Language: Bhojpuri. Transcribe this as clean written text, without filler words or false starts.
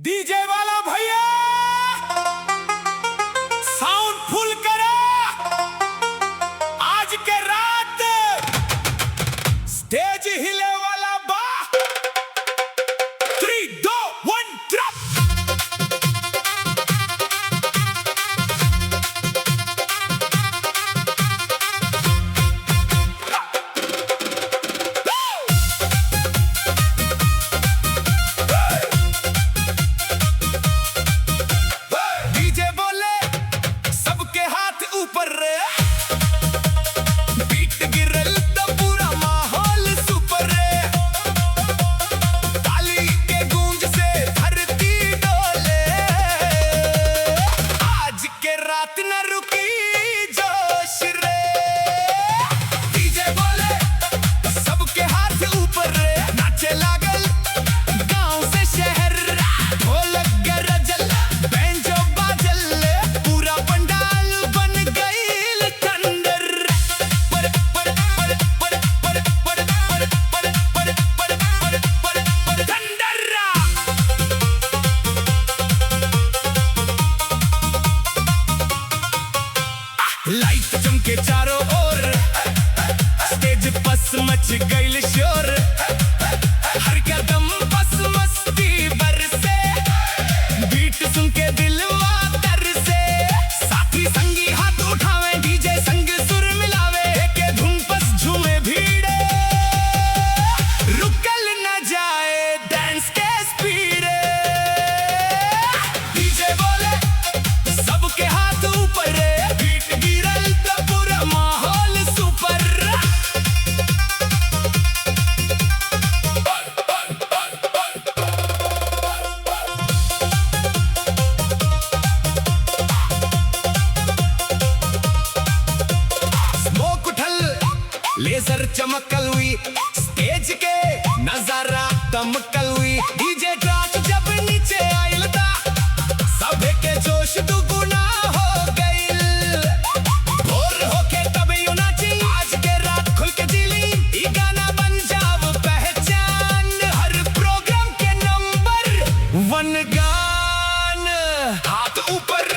डीजे वाला भैया साउंड फुल करा। आज के रात स्टेज हिले वाला बा। 3, 2, 1 ड्रॉप। लाइट चमके चारों ओर, स्टेज पस मच गइल शोर। हर कदम बस मस्ती बरसे, बीट सुन के दिलवा तरसे। साथी संगी हाथ उठावे, डीजे संग सुर मिलावे, के धुन पस झूमे भीड़े। रुकल न जाए डांस के स्पीडे। डीजे बोले सबके हाथ ऊपर, लेजर चमकल हुई, स्टेज के नजारा दमकल हुई। डीजे ट्रैक जब नीचे आइल ता, सभे के जोश दुगुना हो गइल। भोर होके तब यूं नाची, आज के रात खुल के जिली। ई गाना बन जाव पहचान, हर प्रोग्राम के नंबर 1 गान। हाथ ऊपर